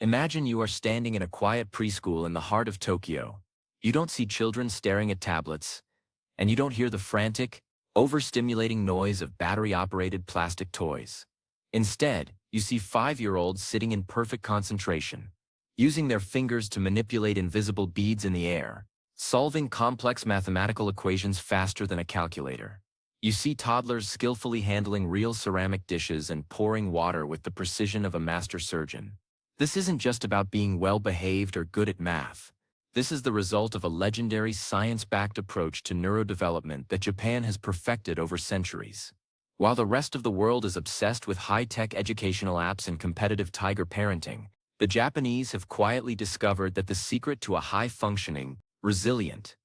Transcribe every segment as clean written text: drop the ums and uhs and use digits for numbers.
Imagine you are standing in a quiet preschool in the heart of Tokyo. You don't see children staring at tablets, and you don't hear the frantic, overstimulating noise of battery-operated plastic toys. Instead, you see 5-year-olds sitting in perfect concentration, using their fingers to manipulate invisible beads in the air, solving complex mathematical equations faster than a calculator. You see toddlers skillfully handling real ceramic dishes and pouring water with the precision of a master surgeon. This isn't just about being well-behaved or good at math. This is the result of a legendary science-backed approach to neurodevelopment that Japan has perfected over centuries. While the rest of the world is obsessed with high-tech educational apps and competitive tiger parenting, the Japanese have quietly discovered that the secret to a high-functioning, resilient,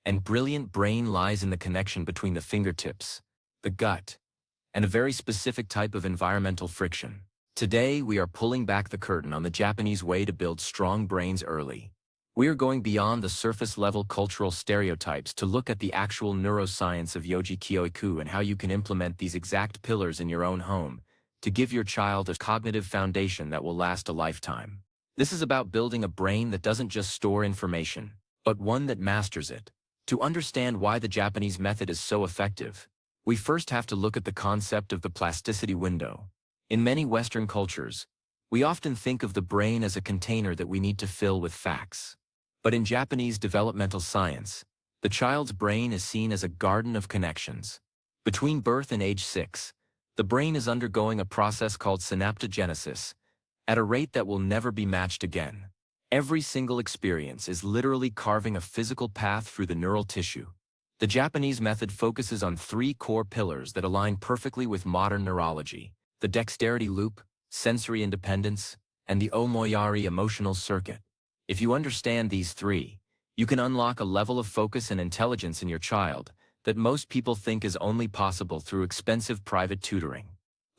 and brilliant brain lies in the connection between the fingertips, the gut, and a very specific type of environmental friction. Today, we are pulling back the curtain on the Japanese way to build strong brains early. We are going beyond the surface-level cultural stereotypes to look at the actual neuroscience of Yoji Kyoiku and how you can implement these exact pillars in your own home to give your child a cognitive foundation that will last a lifetime. This is about building a brain that doesn't just store information, but one that masters it. To understand why the Japanese method is so effective, we first have to look at the concept of the plasticity window. In many Western cultures, we often think of the brain as a container that we need to fill with facts. But in Japanese developmental science, the child's brain is seen as a garden of connections. Between birth and age 6, the brain is undergoing a process called synaptogenesis, at a rate that will never be matched again. Every single experience is literally carving a physical path through the neural tissue. The Japanese method focuses on 3 core pillars that align perfectly with modern neurology: the dexterity loop, sensory independence, and the Omoyari emotional circuit. If you understand these 3, you can unlock a level of focus and intelligence in your child that most people think is only possible through expensive private tutoring.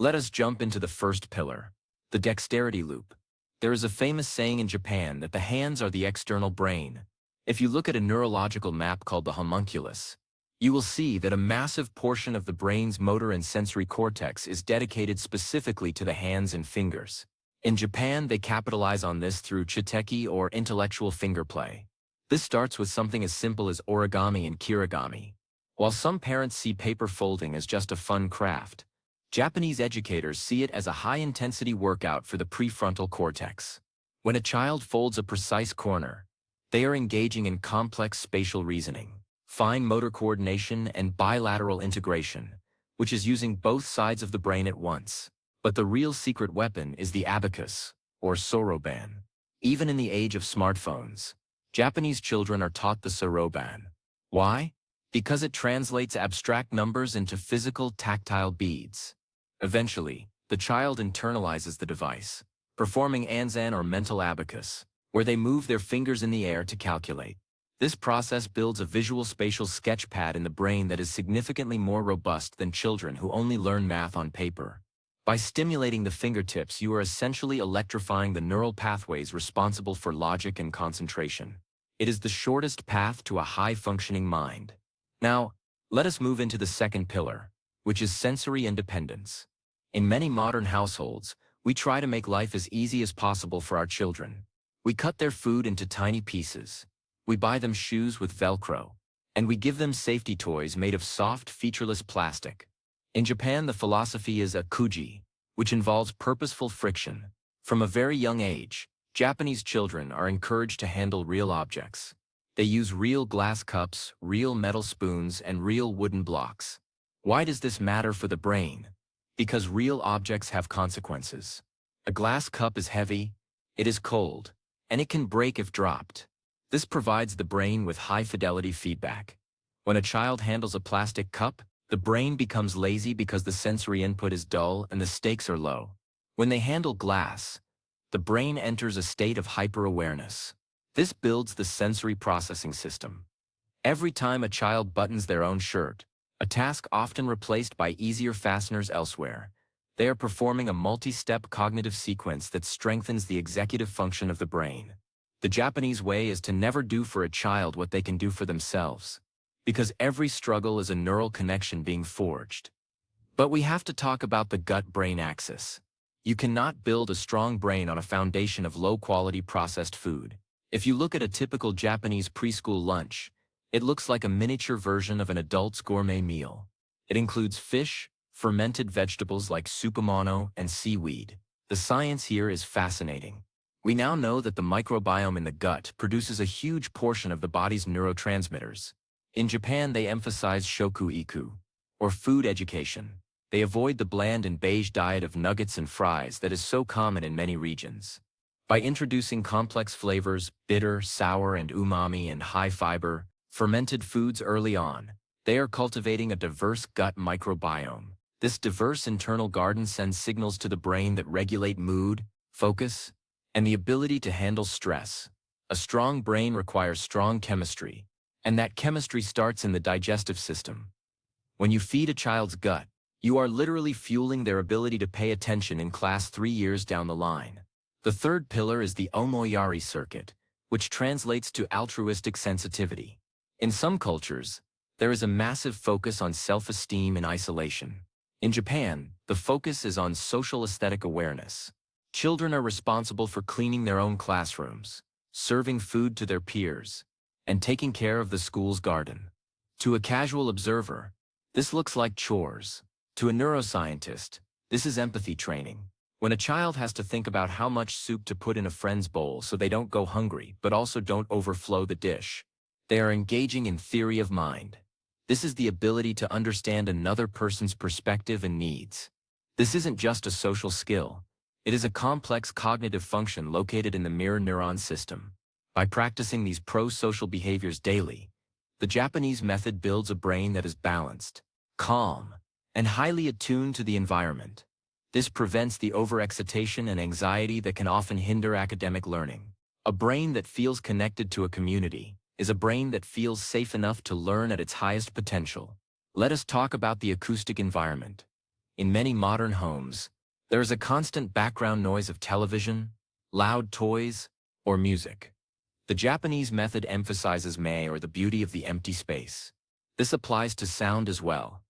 Let us jump into the first pillar, the dexterity loop. There is a famous saying in Japan that the hands are the external brain. If you look at a neurological map called the homunculus, you will see that a massive portion of the brain's motor and sensory cortex is dedicated specifically to the hands and fingers. In Japan, they capitalize on this through chiteki or intellectual finger play. This starts with something as simple as origami and kirigami. While some parents see paper folding as just a fun craft, Japanese educators see it as a high-intensity workout for the prefrontal cortex. When a child folds a precise corner, they are engaging in complex spatial reasoning, fine motor coordination, and bilateral integration, which is using both sides of the brain at once. But the real secret weapon is the abacus, or soroban. Even in the age of smartphones, Japanese children are taught the soroban. Why? Because it translates abstract numbers into physical, tactile beads. Eventually, the child internalizes the device, performing anzan or mental abacus, where they move their fingers in the air to calculate. This process builds a visual spatial sketch pad in the brain that is significantly more robust than children who only learn math on paper. By stimulating the fingertips, you are essentially electrifying the neural pathways responsible for logic and concentration. It is the shortest path to a high-functioning mind. Now, let us move into the second pillar, which is sensory independence. In many modern households, we try to make life as easy as possible for our children. We cut their food into tiny pieces. We buy them shoes with Velcro. And we give them safety toys made of soft, featureless plastic. In Japan, the philosophy is akuji, which involves purposeful friction. From a very young age, Japanese children are encouraged to handle real objects. They use real glass cups, real metal spoons, and real wooden blocks. Why does this matter for the brain? Because real objects have consequences. A glass cup is heavy, it is cold, and it can break if dropped. This provides the brain with high-fidelity feedback. When a child handles a plastic cup, the brain becomes lazy because the sensory input is dull and the stakes are low. When they handle glass, the brain enters a state of hyper-awareness. This builds the sensory processing system. Every time a child buttons their own shirt, a task often replaced by easier fasteners elsewhere, they are performing a multi-step cognitive sequence that strengthens the executive function of the brain. The Japanese way is to never do for a child what they can do for themselves, because every struggle is a neural connection being forged. But we have to talk about the gut-brain axis. You cannot build a strong brain on a foundation of low-quality processed food. If you look at a typical Japanese preschool lunch, it looks like a miniature version of an adult's gourmet meal. It includes fish, fermented vegetables like tsukemono, and seaweed. The science here is fascinating. We now know that the microbiome in the gut produces a huge portion of the body's neurotransmitters. In Japan, they emphasize shoku-iku, or food education. They avoid the bland and beige diet of nuggets and fries that is so common in many regions. By introducing complex flavors, bitter, sour, and umami, and high-fiber, fermented foods early on, they are cultivating a diverse gut microbiome. This diverse internal garden sends signals to the brain that regulate mood, focus, and the ability to handle stress. A strong brain requires strong chemistry, and that chemistry starts in the digestive system. When you feed a child's gut, you are literally fueling their ability to pay attention in class 3 years down the line. The third pillar is the omoyari circuit, which translates to altruistic sensitivity. In some cultures, there is a massive focus on self-esteem and isolation. In Japan, the focus is on social aesthetic awareness. Children are responsible for cleaning their own classrooms, serving food to their peers, and taking care of the school's garden. To a casual observer, this looks like chores. To a neuroscientist, this is empathy training. When a child has to think about how much soup to put in a friend's bowl so they don't go hungry but also don't overflow the dish, they are engaging in theory of mind. This is the ability to understand another person's perspective and needs. This isn't just a social skill. It is a complex cognitive function located in the mirror neuron system. By practicing these pro-social behaviors daily, the Japanese method builds a brain that is balanced, calm, and highly attuned to the environment. This prevents the overexcitation and anxiety that can often hinder academic learning. A brain that feels connected to a community is a brain that feels safe enough to learn at its highest potential. Let us talk about the acoustic environment. In many modern homes, there is a constant background noise of television, loud toys, or music. The Japanese method emphasizes mei, or the beauty of the empty space. This applies to sound as well.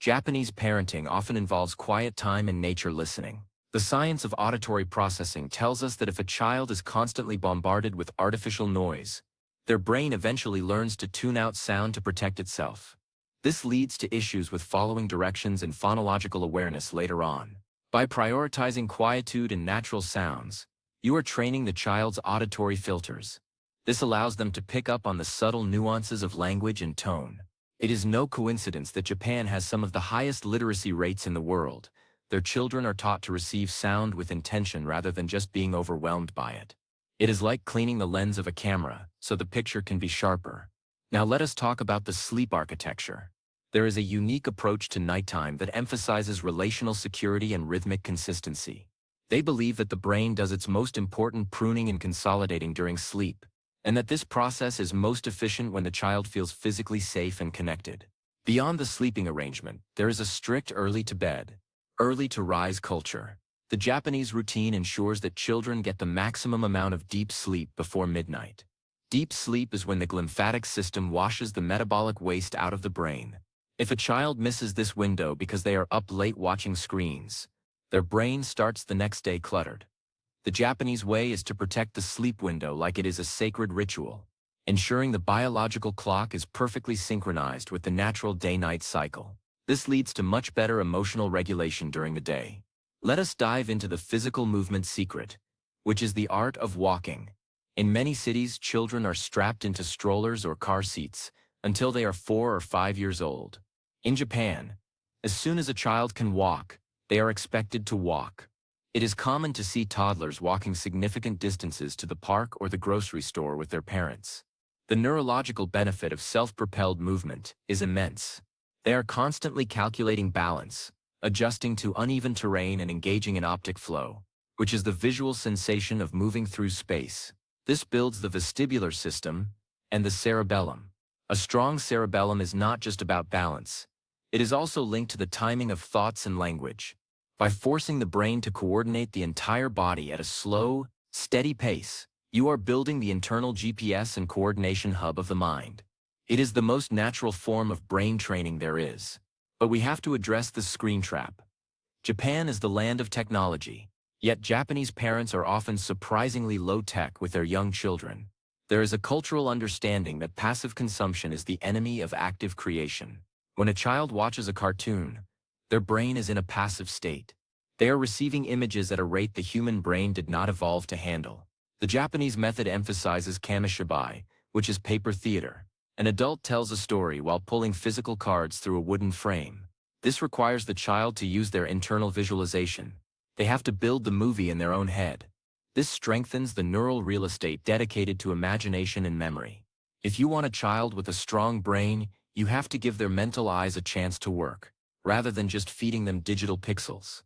Japanese parenting often involves quiet time and nature listening. The science of auditory processing tells us that if a child is constantly bombarded with artificial noise, their brain eventually learns to tune out sound to protect itself. This leads to issues with following directions and phonological awareness later on. By prioritizing quietude and natural sounds, you are training the child's auditory filters. This allows them to pick up on the subtle nuances of language and tone. It is no coincidence that Japan has some of the highest literacy rates in the world. Their children are taught to receive sound with intention rather than just being overwhelmed by it. It is like cleaning the lens of a camera, so the picture can be sharper. Now let us talk about the sleep architecture. There is a unique approach to nighttime that emphasizes relational security and rhythmic consistency. They believe that the brain does its most important pruning and consolidating during sleep, and that this process is most efficient when the child feels physically safe and connected. Beyond the sleeping arrangement, there is a strict early to bed, early to rise culture. The Japanese routine ensures that children get the maximum amount of deep sleep before midnight. Deep sleep is when the glymphatic system washes the metabolic waste out of the brain. If a child misses this window because they are up late watching screens, their brain starts the next day cluttered. The Japanese way is to protect the sleep window like it is a sacred ritual, ensuring the biological clock is perfectly synchronized with the natural day-night cycle. This leads to much better emotional regulation during the day. Let us dive into the physical movement secret, which is the art of walking. In many cities, children are strapped into strollers or car seats until they are 4 or 5 years old. In Japan, as soon as a child can walk, they are expected to walk. It is common to see toddlers walking significant distances to the park or the grocery store with their parents. The neurological benefit of self-propelled movement is immense. They are constantly calculating balance, adjusting to uneven terrain and engaging in optic flow, which is the visual sensation of moving through space. This builds the vestibular system and the cerebellum. A strong cerebellum is not just about balance. It is also linked to the timing of thoughts and language. By forcing the brain to coordinate the entire body at a slow, steady pace, you are building the internal GPS and coordination hub of the mind. It is the most natural form of brain training there is. But we have to address the screen trap. Japan is the land of technology. Yet Japanese parents are often surprisingly low-tech with their young children. There is a cultural understanding that passive consumption is the enemy of active creation. When a child watches a cartoon, their brain is in a passive state. They are receiving images at a rate the human brain did not evolve to handle. The Japanese method emphasizes kamishibai, which is paper theater. An adult tells a story while pulling physical cards through a wooden frame. This requires the child to use their internal visualization. They have to build the movie in their own head. This strengthens the neural real estate dedicated to imagination and memory. If you want a child with a strong brain, you have to give their mental eyes a chance to work, rather than just feeding them digital pixels.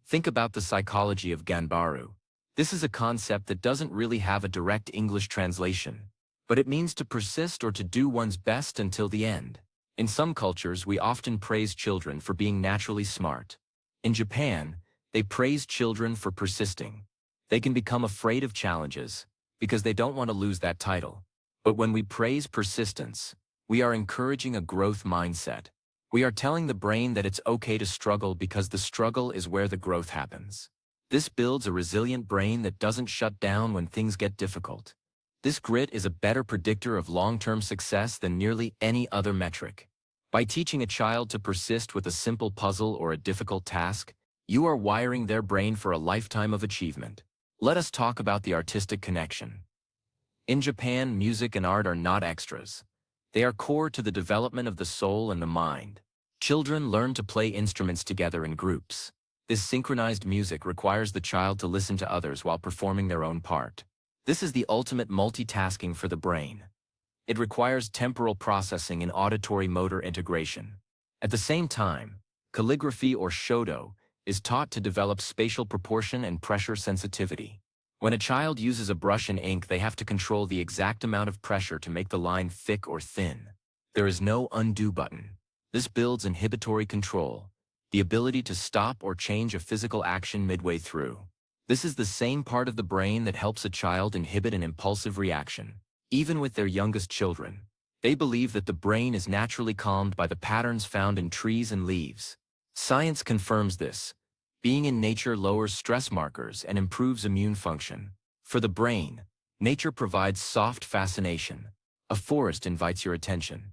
Think about the psychology of Ganbaru. This is a concept that doesn't really have a direct English translation, but it means to persist or to do one's best until the end. In some cultures, we often praise children for being naturally smart. In Japan, they praise children for persisting. They can become afraid of challenges because they don't want to lose that title. But when we praise persistence, we are encouraging a growth mindset. We are telling the brain that it's okay to struggle because the struggle is where the growth happens. This builds a resilient brain that doesn't shut down when things get difficult. This grit is a better predictor of long-term success than nearly any other metric. By teaching a child to persist with a simple puzzle or a difficult task, you are wiring their brain for a lifetime of achievement. Let us talk about the artistic connection. In Japan, music and art are not extras. They are core to the development of the soul and the mind. Children learn to play instruments together in groups. This synchronized music requires the child to listen to others while performing their own part. This is the ultimate multitasking for the brain. It requires temporal processing and auditory motor integration. At the same time, calligraphy or shodo is taught to develop spatial proportion and pressure sensitivity. When a child uses a brush and ink, they have to control the exact amount of pressure to make the line thick or thin. There is no undo button. This builds inhibitory control, the ability to stop or change a physical action midway through. This is the same part of the brain that helps a child inhibit an impulsive reaction. Even with their youngest children, they believe that the brain is naturally calmed by the patterns found in trees and leaves. Science confirms this. Being in nature lowers stress markers and improves immune function. For the brain, nature provides soft fascination. A forest invites your attention.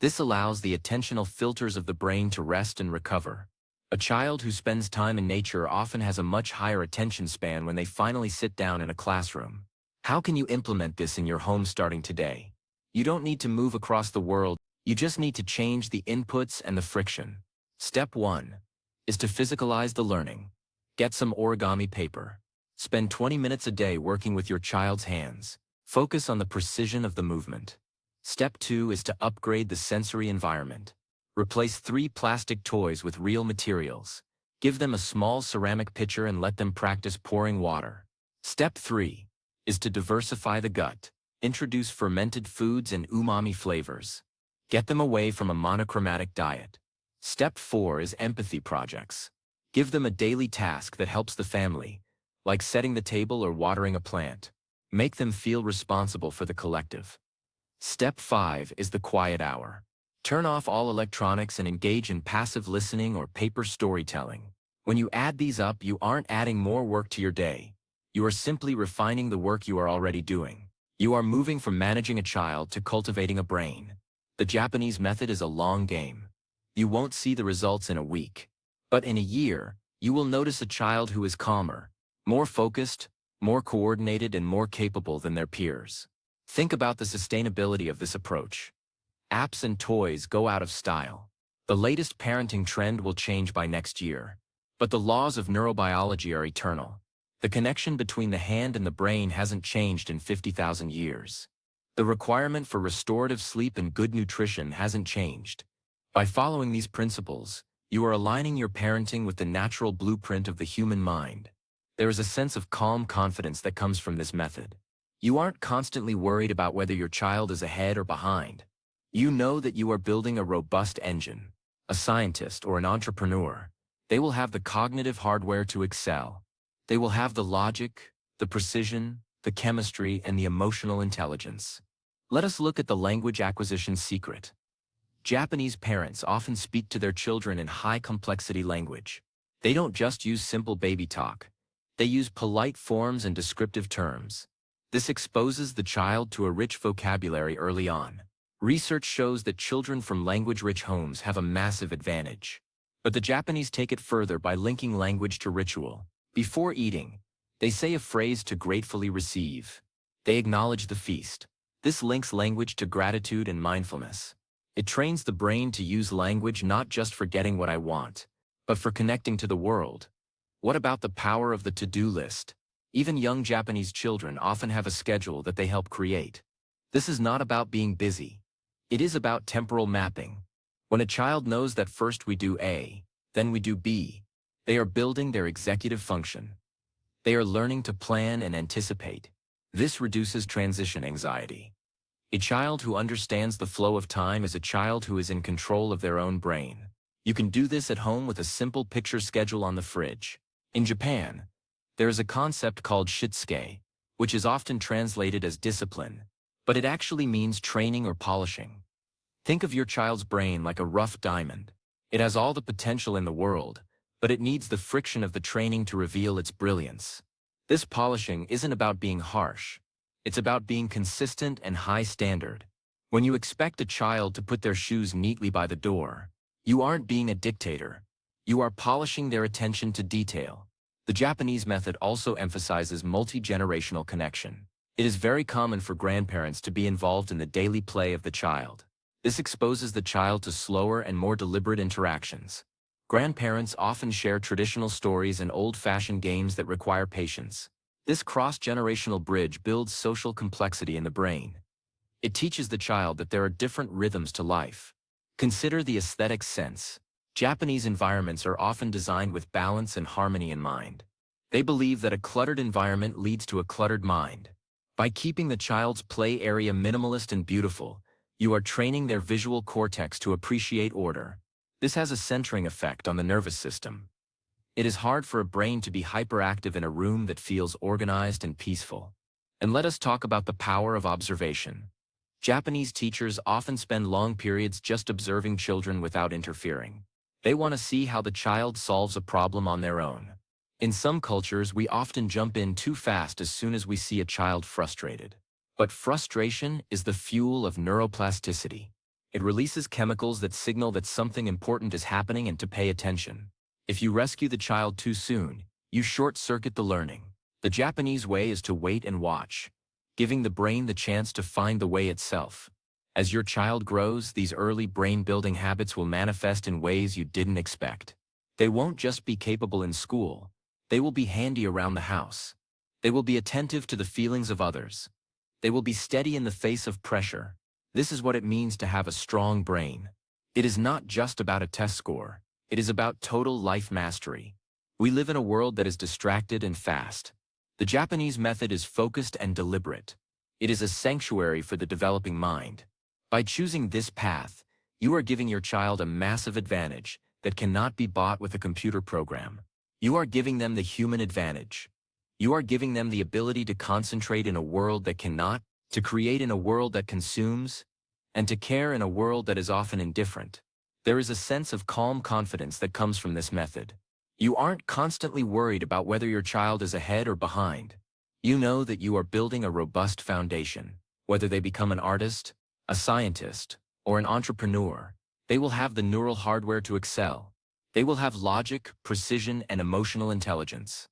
This allows the attentional filters of the brain to rest and recover. A child who spends time in nature often has a much higher attention span when they finally sit down in a classroom. How can you implement this in your home starting today? You don't need to move across the world, you just need to change the inputs and the friction. Step 1 is to physicalize the learning. Get some origami paper. Spend 20 minutes a day working with your child's hands. Focus on the precision of the movement. Step 2 is to upgrade the sensory environment. Replace 3 plastic toys with real materials. Give them a small ceramic pitcher and let them practice pouring water. Step 3 is to diversify the gut. Introduce fermented foods and umami flavors. Get them away from a monochromatic diet. Step 4 is empathy projects. Give them a daily task that helps the family, like setting the table or watering a plant. Make them feel responsible for the collective. Step 5 is the quiet hour. Turn off all electronics and engage in passive listening or paper storytelling. When you add these up, you aren't adding more work to your day. You are simply refining the work you are already doing. You are moving from managing a child to cultivating a brain. The Japanese method is a long game. You won't see the results in a week. But in a year, you will notice a child who is calmer, more focused, more coordinated, and more capable than their peers. Think about the sustainability of this approach. Apps and toys go out of style. The latest parenting trend will change by next year. But the laws of neurobiology are eternal. The connection between the hand and the brain hasn't changed in 50,000 years. The requirement for restorative sleep and good nutrition hasn't changed. By following these principles, you are aligning your parenting with the natural blueprint of the human mind. There is a sense of calm confidence that comes from this method. You aren't constantly worried about whether your child is ahead or behind. You know that you are building a robust engine. A scientist or an entrepreneur, they will have the cognitive hardware to excel. They will have the logic, the precision, the chemistry, and the emotional intelligence. Let us look at the language acquisition secret. Japanese parents often speak to their children in high-complexity language. They don't just use simple baby talk. They use polite forms and descriptive terms. This exposes the child to a rich vocabulary early on. Research shows that children from language-rich homes have a massive advantage. But the Japanese take it further by linking language to ritual. Before eating, they say a phrase to gratefully receive. They acknowledge the feast. This links language to gratitude and mindfulness. It trains the brain to use language not just for getting what I want, but for connecting to the world. What about the power of the to-do list? Even young Japanese children often have a schedule that they help create. This is not about being busy. It is about temporal mapping. When a child knows that first we do A, then we do B, they are building their executive function. They are learning to plan and anticipate. This reduces transition anxiety. A child who understands the flow of time is a child who is in control of their own brain. You can do this at home with a simple picture schedule on the fridge. In Japan, there is a concept called shitsuke, which is often translated as discipline, but it actually means training or polishing. Think of your child's brain like a rough diamond. It has all the potential in the world, but it needs the friction of the training to reveal its brilliance. This polishing isn't about being harsh. It's about being consistent and high standard. When you expect a child to put their shoes neatly by the door, you aren't being a dictator. You are polishing their attention to detail. The Japanese method also emphasizes multi-generational connection. It is very common for grandparents to be involved in the daily play of the child. This exposes the child to slower and more deliberate interactions. Grandparents often share traditional stories and old-fashioned games that require patience. This cross-generational bridge builds social complexity in the brain. It teaches the child that there are different rhythms to life. Consider the aesthetic sense. Japanese environments are often designed with balance and harmony in mind. They believe that a cluttered environment leads to a cluttered mind. By keeping the child's play area minimalist and beautiful, you are training their visual cortex to appreciate order. This has a centering effect on the nervous system. It is hard for a brain to be hyperactive in a room that feels organized and peaceful. And let us talk about the power of observation. Japanese teachers often spend long periods just observing children without interfering. They want to see how the child solves a problem on their own. In some cultures, we often jump in too fast as soon as we see a child frustrated. But frustration is the fuel of neuroplasticity. It releases chemicals that signal that something important is happening and to pay attention. If you rescue the child too soon, you short-circuit the learning. The Japanese way is to wait and watch, giving the brain the chance to find the way itself. As your child grows, these early brain-building habits will manifest in ways you didn't expect. They won't just be capable in school. They will be handy around the house. They will be attentive to the feelings of others. They will be steady in the face of pressure. This is what it means to have a strong brain. It is not just about a test score. It is about total life mastery. We live in a world that is distracted and fast. The Japanese method is focused and deliberate. It is a sanctuary for the developing mind. By choosing this path, you are giving your child a massive advantage that cannot be bought with a computer program. You are giving them the human advantage. You are giving them the ability to concentrate in a world that cannot, to create in a world that consumes, and to care in a world that is often indifferent. There is a sense of calm confidence that comes from this method. You aren't constantly worried about whether your child is ahead or behind. You know that you are building a robust foundation. Whether they become an artist, a scientist, or an entrepreneur, they will have the neural hardware to excel. They will have logic, precision, and emotional intelligence.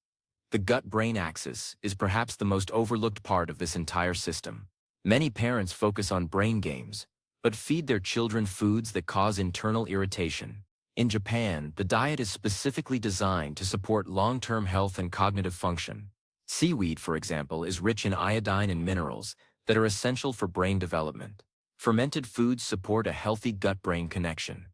The gut-brain axis is perhaps the most overlooked part of this entire system. Many parents focus on brain games, but feed their children foods that cause internal irritation. In Japan, the diet is specifically designed to support long-term health and cognitive function. Seaweed, for example, is rich in iodine and minerals that are essential for brain development. Fermented foods support a healthy gut-brain connection.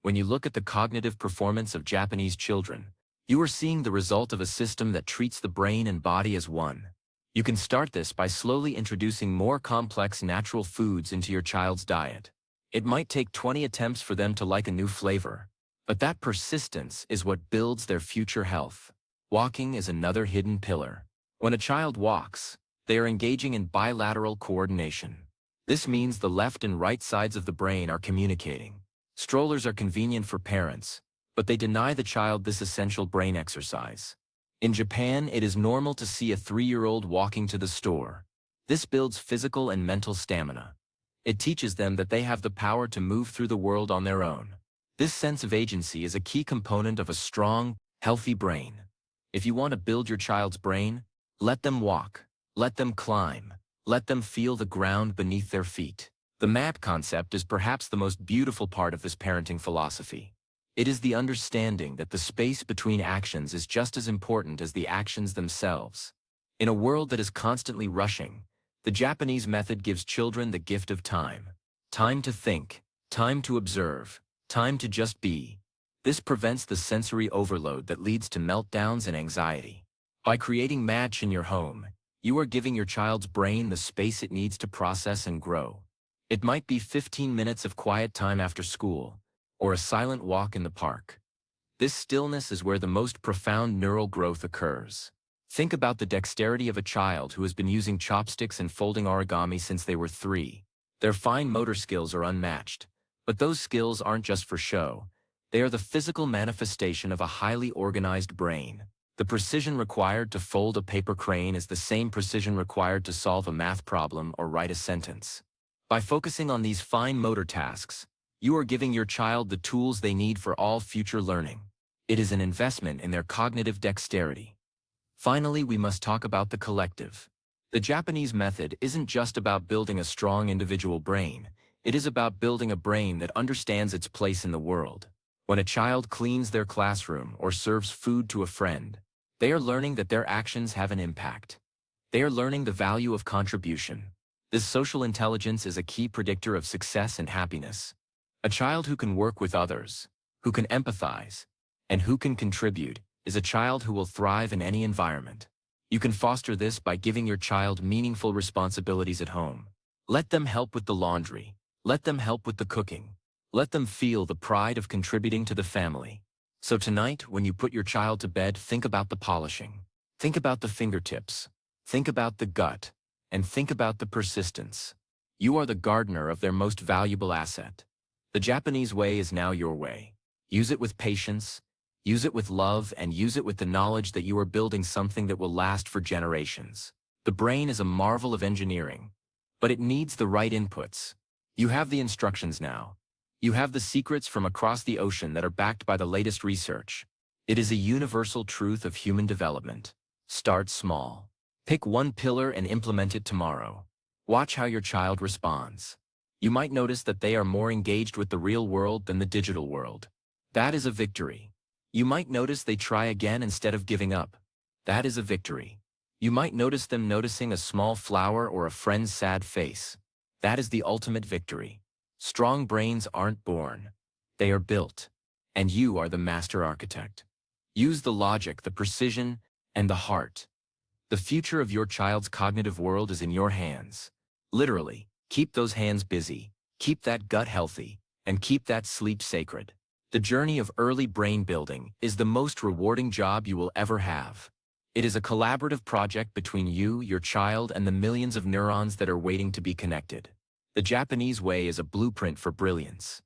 When you look at the cognitive performance of Japanese children, you are seeing the result of a system that treats the brain and body as one. You can start this by slowly introducing more complex natural foods into your child's diet. It might take 20 attempts for them to like a new flavor, but that persistence is what builds their future health. Walking is another hidden pillar. When a child walks, they are engaging in bilateral coordination. This means the left and right sides of the brain are communicating. Strollers are convenient for parents, but they deny the child this essential brain exercise. In Japan, it is normal to see a 3-year-old walking to the store. This builds physical and mental stamina. It teaches them that they have the power to move through the world on their own. This sense of agency is a key component of a strong, healthy brain. If you want to build your child's brain, let them walk, let them climb, let them feel the ground beneath their feet. The mat concept is perhaps the most beautiful part of this parenting philosophy. It is the understanding that the space between actions is just as important as the actions themselves. In a world that is constantly rushing, the Japanese method gives children the gift of time. Time to think, time to observe, time to just be. This prevents the sensory overload that leads to meltdowns and anxiety. By creating match in your home, you are giving your child's brain the space it needs to process and grow. It might be 15 minutes of quiet time after school, or a silent walk in the park. This stillness is where the most profound neural growth occurs. Think about the dexterity of a child who has been using chopsticks and folding origami since they were 3. Their fine motor skills are unmatched. But those skills aren't just for show. They are the physical manifestation of a highly organized brain. The precision required to fold a paper crane is the same precision required to solve a math problem or write a sentence. By focusing on these fine motor tasks, you are giving your child the tools they need for all future learning. It is an investment in their cognitive dexterity. Finally, we must talk about the collective. The Japanese method isn't just about building a strong individual brain. It is about building a brain that understands its place in the world. When a child cleans their classroom or serves food to a friend, they are learning that their actions have an impact. They are learning the value of contribution. This social intelligence is a key predictor of success and happiness. A child who can work with others, who can empathize, and who can contribute, is a child who will thrive in any environment. You can foster this by giving your child meaningful responsibilities at home. Let them help with the laundry. Let them help with the cooking. Let them feel the pride of contributing to the family. So tonight, when you put your child to bed, think about the polishing. Think about the fingertips. Think about the gut. And think about the persistence. You are the gardener of their most valuable asset. The Japanese way is now your way. Use it with patience, use it with love, and use it with the knowledge that you are building something that will last for generations. The brain is a marvel of engineering, but it needs the right inputs. You have the instructions now. You have the secrets from across the ocean that are backed by the latest research. It is a universal truth of human development. Start small. Pick one pillar and implement it tomorrow. Watch how your child responds. You might notice that they are more engaged with the real world than the digital world. That is a victory. You might notice they try again instead of giving up. That is a victory. You might notice them noticing a small flower or a friend's sad face. That is the ultimate victory. Strong brains aren't born. They are built. And you are the master architect. Use the logic, the precision, and the heart. The future of your child's cognitive world is in your hands. Literally, keep those hands busy, keep that gut healthy, and keep that sleep sacred. The journey of early brain building is the most rewarding job you will ever have. It is a collaborative project between you, your child, and the millions of neurons that are waiting to be connected. The Japanese way is a blueprint for brilliance.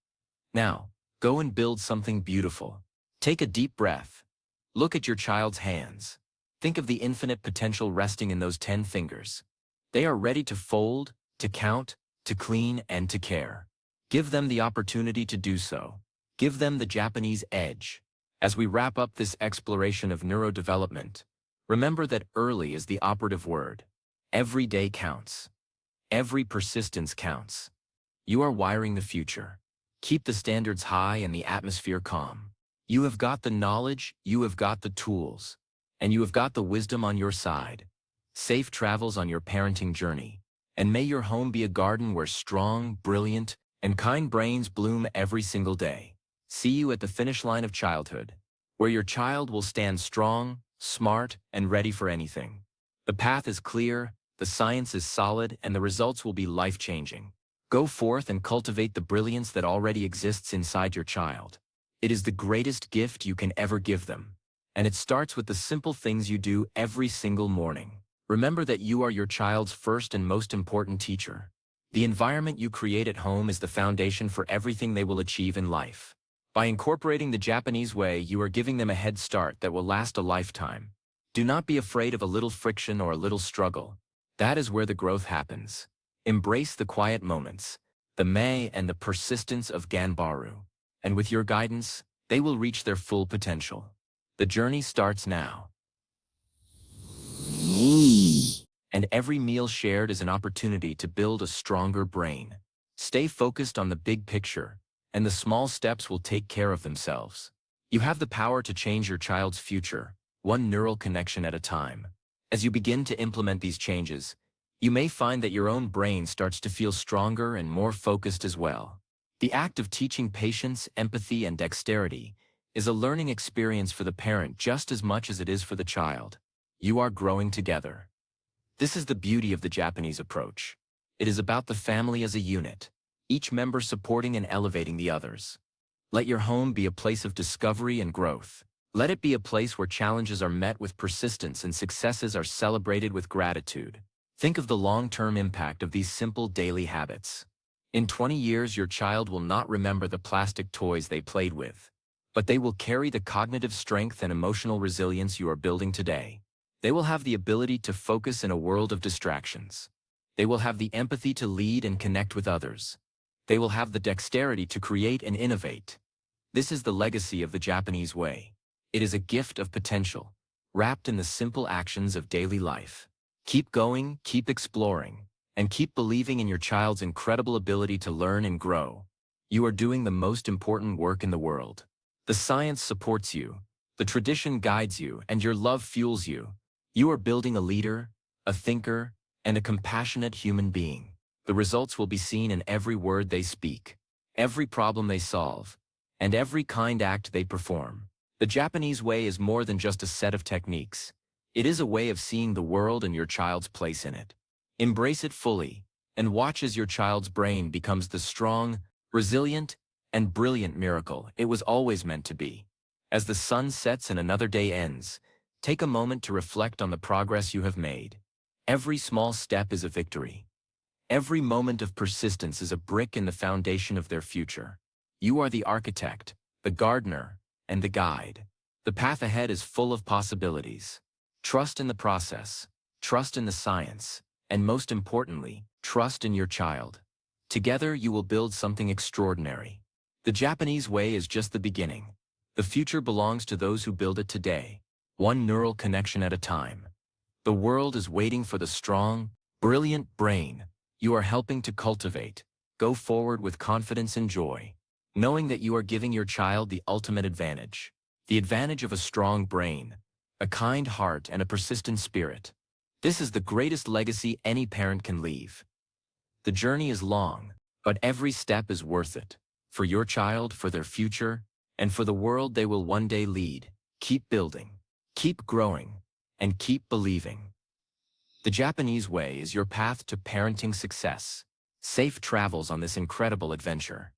Now, go and build something beautiful. Take a deep breath. Look at your child's hands. Think of the infinite potential resting in those 10 fingers. They are ready to fold, to count, to clean, and to care. Give them the opportunity to do so. Give them the Japanese edge. As we wrap up this exploration of neurodevelopment, remember that early is the operative word. Every day counts. Every persistence counts. You are wiring the future. Keep the standards high and the atmosphere calm. You have got the knowledge, you have got the tools, and you have got the wisdom on your side. Safe travels on your parenting journey, and may your home be a garden where strong, brilliant, and kind brains bloom every single day. See you at the finish line of childhood, where your child will stand strong, smart, and ready for anything. The path is clear, the science is solid, and the results will be life-changing. Go forth and cultivate the brilliance that already exists inside your child. It is the greatest gift you can ever give them. And it starts with the simple things you do every single morning. Remember that you are your child's first and most important teacher. The environment you create at home is the foundation for everything they will achieve in life. By incorporating the Japanese way, you are giving them a head start that will last a lifetime. Do not be afraid of a little friction or a little struggle. That is where the growth happens. Embrace the quiet moments, the may and the persistence of Ganbaru. And with your guidance, they will reach their full potential. The journey starts now. And every meal shared is an opportunity to build a stronger brain. Stay focused on the big picture, and the small steps will take care of themselves. You have the power to change your child's future, one neural connection at a time. As you begin to implement these changes, you may find that your own brain starts to feel stronger and more focused as well. The act of teaching patience, empathy, and dexterity is a learning experience for the parent just as much as it is for the child. You are growing together. This is the beauty of the Japanese approach. It is about the family as a unit, each member supporting and elevating the others. Let your home be a place of discovery and growth. Let it be a place where challenges are met with persistence and successes are celebrated with gratitude. Think of the long-term impact of these simple daily habits. In 20 years, your child will not remember the plastic toys they played with, but they will carry the cognitive strength and emotional resilience you are building today. They will have the ability to focus in a world of distractions. They will have the empathy to lead and connect with others. They will have the dexterity to create and innovate. This is the legacy of the Japanese way. It is a gift of potential, wrapped in the simple actions of daily life. Keep going, keep exploring, and keep believing in your child's incredible ability to learn and grow. You are doing the most important work in the world. The science supports you, the tradition guides you, and your love fuels you. You are building a leader, a thinker, and a compassionate human being. The results will be seen in every word they speak, every problem they solve, and every kind act they perform. The Japanese way is more than just a set of techniques. It is a way of seeing the world and your child's place in it. Embrace it fully, and watch as your child's brain becomes the strong, resilient, and brilliant miracle it was always meant to be. As the sun sets and another day ends, take a moment to reflect on the progress you have made. Every small step is a victory. Every moment of persistence is a brick in the foundation of their future. You are the architect, the gardener, and the guide. The path ahead is full of possibilities. Trust in the process, trust in the science, and most importantly, trust in your child. Together you will build something extraordinary. The Japanese way is just the beginning. The future belongs to those who build it today, one neural connection at a time. The world is waiting for the strong, brilliant brain you are helping to cultivate. Go forward with confidence and joy, knowing that you are giving your child the ultimate advantage. The advantage of a strong brain, a kind heart, and a persistent spirit. This is the greatest legacy any parent can leave. The journey is long, but every step is worth it. For your child, for their future, and for the world they will one day lead. Keep building, keep growing, and keep believing. The Japanese way is your path to parenting success. Safe travels on this incredible adventure.